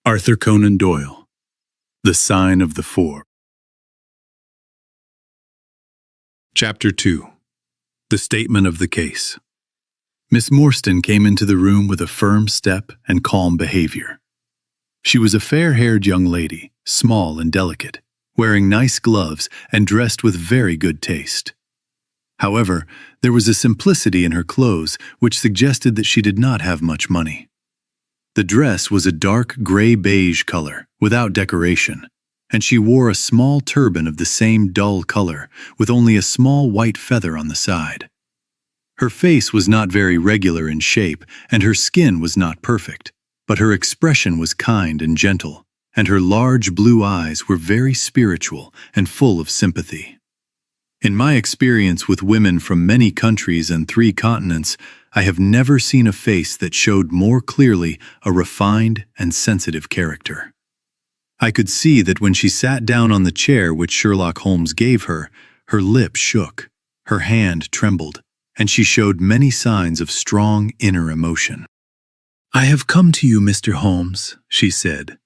Arthur Conan Doyle, The Sign of the Four. Chapter 2. The Statement of the Case. Miss Morstan came into the room with a firm step and calm behavior. She was a fair-haired young lady, small and delicate, wearing nice gloves and dressed with very good taste. However, there was a simplicity in her clothes which suggested that she did not have much money. The dress was a dark gray-beige color, without decoration, and she wore a small turban of the same dull color, with only a small white feather on the side. Her face was not very regular in shape, and her skin was not perfect, but her expression was kind and gentle, and her large blue eyes were very spiritual and full of sympathy. In my experience with women from many countries and 3 continents, I have never seen a face that showed more clearly a refined and sensitive character. I could see that when she sat down on the chair which Sherlock Holmes gave her, her lip shook, her hand trembled, and she showed many signs of strong inner emotion. "I have come to you, Mr. Holmes," she said,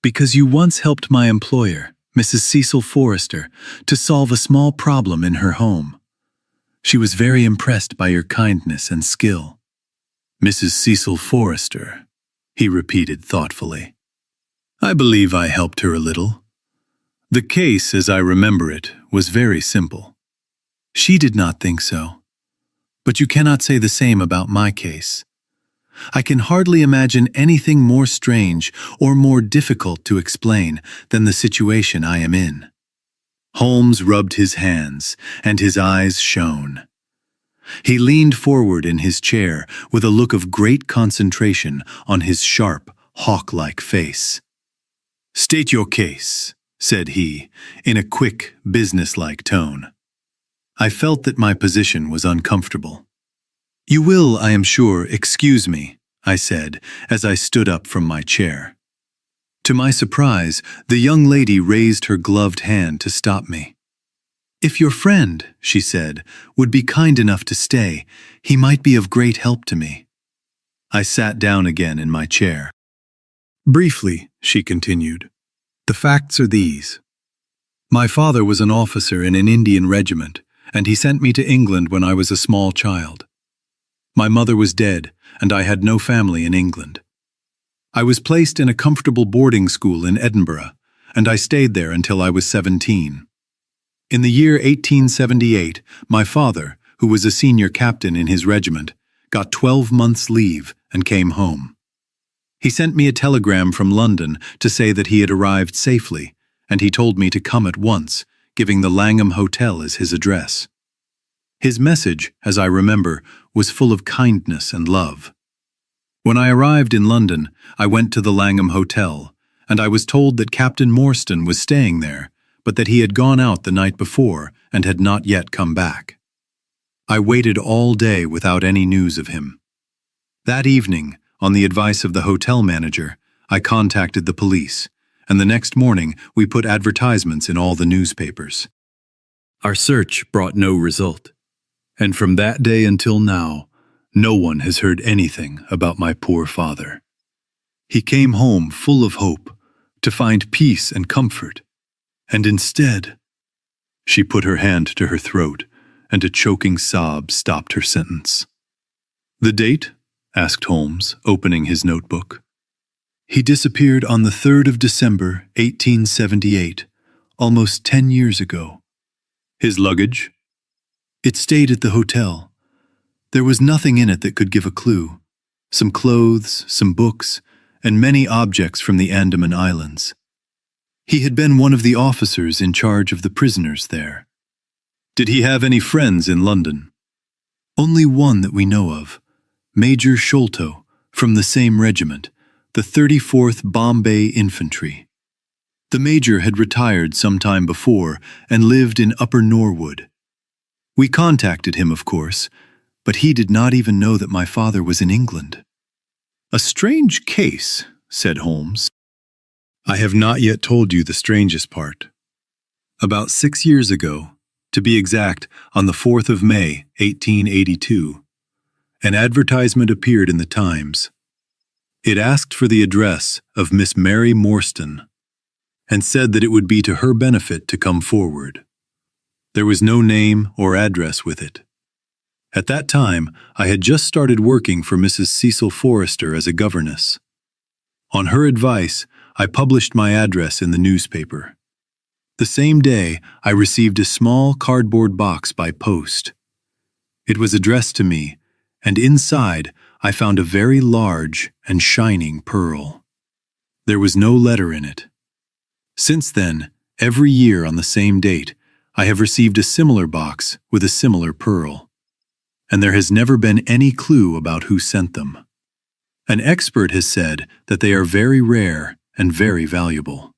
"because you once helped my employer, Mrs. Cecil Forrester, to solve a small problem in her home. She was very impressed by your kindness and skill." "Mrs. Cecil Forrester," he repeated thoughtfully. "I believe I helped her a little. The case, as I remember it, was very simple." "She did not think so. But you cannot say the same about my case. I can hardly imagine anything more strange or more difficult to explain than the situation I am in." Holmes rubbed his hands, and his eyes shone. He leaned forward in his chair with a look of great concentration on his sharp, hawk-like face. "State your case," said he, in a quick, businesslike tone. I felt that my position was uncomfortable. "You will, I am sure, excuse me," I said, as I stood up from my chair. To my surprise, the young lady raised her gloved hand to stop me. "If your friend," she said, "would be kind enough to stay, he might be of great help to me." I sat down again in my chair. "Briefly," she continued, "the facts are these. My father was an officer in an Indian regiment, and he sent me to England when I was a small child. My mother was dead, and I had no family in England. I was placed in a comfortable boarding school in Edinburgh, and I stayed there until I was 17. In the year 1878, my father, who was a senior captain in his regiment, got 12 months' leave and came home. He sent me a telegram from London to say that he had arrived safely, and he told me to come at once, giving the Langham Hotel as his address. His message, as I remember, was full of kindness and love. When I arrived in London, I went to the Langham Hotel, and I was told that Captain Morstan was staying there, but that he had gone out the night before and had not yet come back. I waited all day without any news of him. That evening, on the advice of the hotel manager, I contacted the police, and the next morning we put advertisements in all the newspapers. Our search brought no result, and from that day until now, no one has heard anything about my poor father. He came home full of hope, to find peace and comfort, and instead—" She put her hand to her throat, and a choking sob stopped her sentence. "The date?" asked Holmes, opening his notebook. "He disappeared on the 3rd of December, 1878, almost 10 years ago. His luggage?" "It stayed at the hotel. There was nothing in it that could give a clue. Some clothes, some books, and many objects from the Andaman Islands. He had been one of the officers in charge of the prisoners there." "Did he have any friends in London?" "Only one that we know of, Major Sholto, from the same regiment, the 34th Bombay Infantry. The major had retired some time before and lived in Upper Norwood. We contacted him, of course, but he did not even know that my father was in England." "A strange case," said Holmes. "I have not yet told you the strangest part. About 6 years ago, to be exact, on the 4th of May, 1882, an advertisement appeared in the Times. It asked for the address of Miss Mary Morstan and said that it would be to her benefit to come forward. There was no name or address with it. At that time, I had just started working for Mrs. Cecil Forrester as a governess. On her advice, I published my address in the newspaper. The same day, I received a small cardboard box by post. It was addressed to me, and inside I found a very large and shining pearl. There was no letter in it. Since then, every year on the same date, I have received a similar box with a similar pearl, and there has never been any clue about who sent them. An expert has said that they are very rare and very valuable.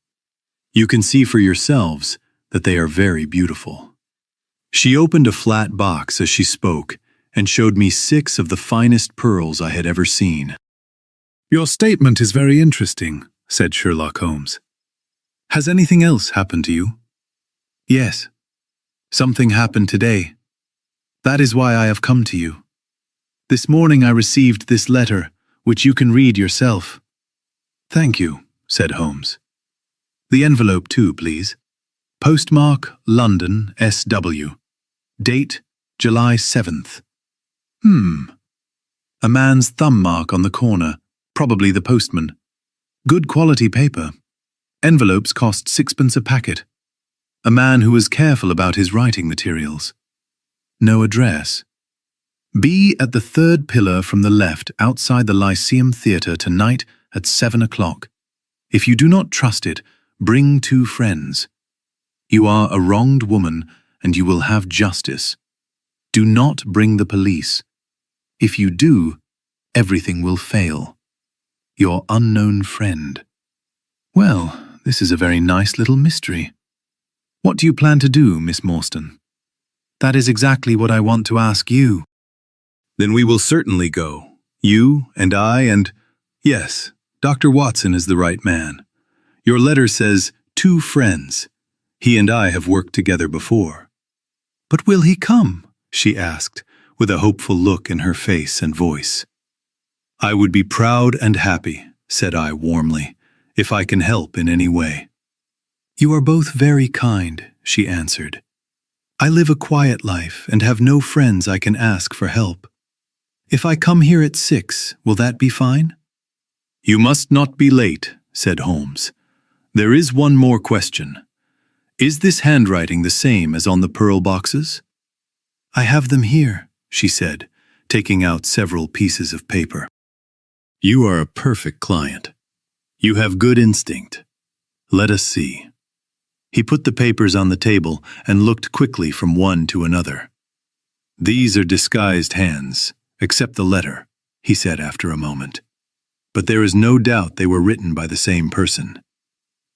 You can see for yourselves that they are very beautiful. She opened a flat box as she spoke and showed me 6 of the finest pearls I had ever seen. "Your statement is very interesting," said Sherlock Holmes. "Has anything else happened to you?" "Yes. Something happened today. That is why I have come to you. This morning I received this letter, which you can read yourself." "Thank you," said Holmes. "The envelope too, please. Postmark, London, SW. Date, July 7th. A man's thumb mark on the corner, probably the postman. Good quality paper. Envelopes cost 6pence a packet. A man who was careful about his writing materials. No address. Be at the 3rd pillar from the left outside the Lyceum Theatre tonight at 7 o'clock. If you do not trust it, bring 2 friends. You are a wronged woman, and you will have justice. Do not bring the police. If you do, everything will fail. Your unknown friend. Well, this is a very nice little mystery. What do you plan to do, Miss Morstan? That is exactly what I want to ask you. Then we will certainly go. You and I and... Yes, Dr. Watson is the right man. Your letter says 2 friends. He and I have worked together before. But will he come? She asked, with a hopeful look in her face and voice. I would be proud and happy, said I warmly, if I can help in any way. You are both very kind, she answered. I live a quiet life and have no friends I can ask for help. If I come here at 6, will that be fine? You must not be late, said Holmes. There is one more question. Is this handwriting the same as on the pearl boxes? I have them here, she said, taking out several pieces of paper. You are a perfect client. You have good instinct. Let us see. He put the papers on the table and looked quickly from one to another. These are disguised hands, except the letter, he said after a moment. But there is no doubt they were written by the same person.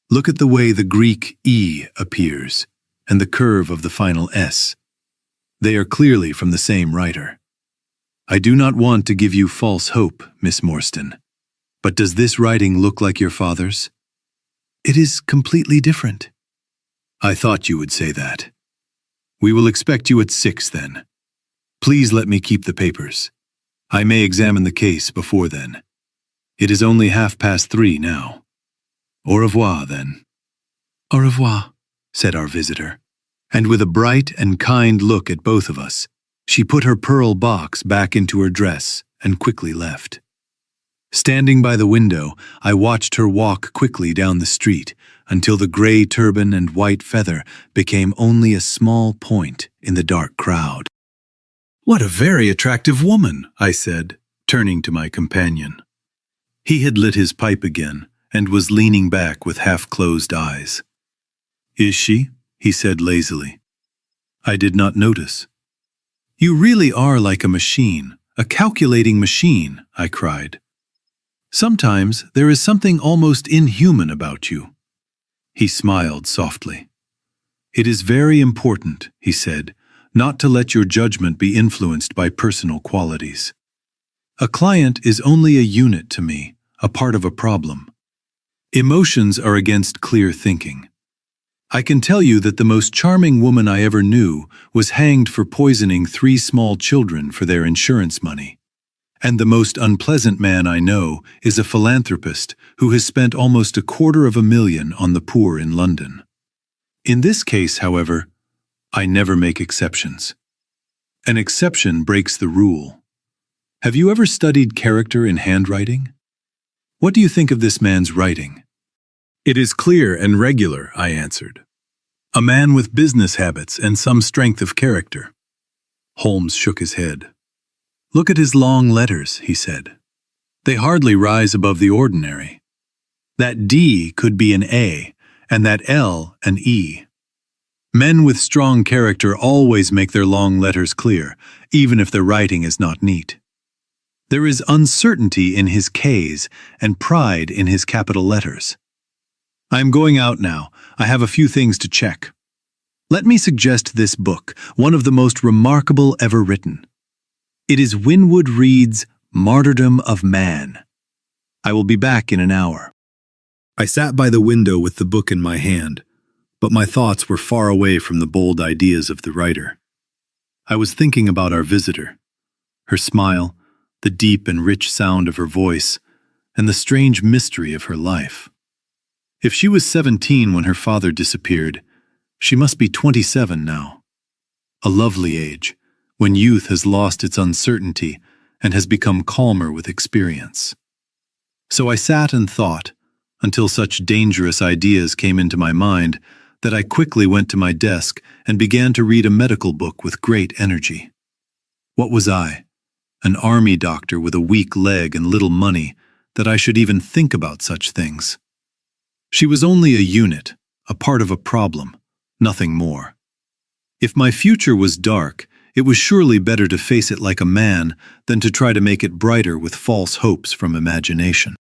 Look at the way the Greek E appears, and the curve of the final S. They are clearly from the same writer. I do not want to give you false hope, Miss Morstan, but does this writing look like your father's? It is completely different. I thought you would say that. We will expect you at 6 then. Please let me keep the papers. I may examine the case before then. It is only 3:30 now. Au revoir, then. Au revoir, said our visitor, and with a bright and kind look at both of us, she put her pearl box back into her dress and quickly left. Standing by the window, I watched her walk quickly down the street until the gray turban and white feather became only a small point in the dark crowd. What a very attractive woman, I said, turning to my companion. He had lit his pipe again and was leaning back with half-closed eyes. Is she? He said lazily. I did not notice. You really are like a machine, a calculating machine, I cried. Sometimes there is something almost inhuman about you. He smiled softly. It is very important, he said, not to let your judgment be influenced by personal qualities. A client is only a unit to me, a part of a problem. Emotions are against clear thinking. I can tell you that the most charming woman I ever knew was hanged for poisoning 3 small children for their insurance money. And the most unpleasant man I know is a philanthropist who has spent almost $250,000 on the poor in London. In this case, however, I never make exceptions. An exception breaks the rule. Have you ever studied character in handwriting? What do you think of this man's writing? It is clear and regular, I answered. A man with business habits and some strength of character. Holmes shook his head. Look at his long letters, he said. They hardly rise above the ordinary. That D could be an A, and that L an E. Men with strong character always make their long letters clear, even if their writing is not neat. There is uncertainty in his K's and pride in his capital letters. I am going out now. I have a few things to check. Let me suggest this book, one of the most remarkable ever written. It is Winwood Reade's Martyrdom of Man. I will be back in an hour. I sat by the window with the book in my hand, but my thoughts were far away from the bold ideas of the writer. I was thinking about our visitor, her smile, the deep and rich sound of her voice, and the strange mystery of her life. If she was 17 when her father disappeared, she must be 27 now. A lovely age, when youth has lost its uncertainty and has become calmer with experience. So I sat and thought, until such dangerous ideas came into my mind that I quickly went to my desk and began to read a medical book with great energy. What was I, an army doctor with a weak leg and little money, that I should even think about such things? She was only a unit, a part of a problem, nothing more. If my future was dark, it was surely better to face it like a man than to try to make it brighter with false hopes from imagination.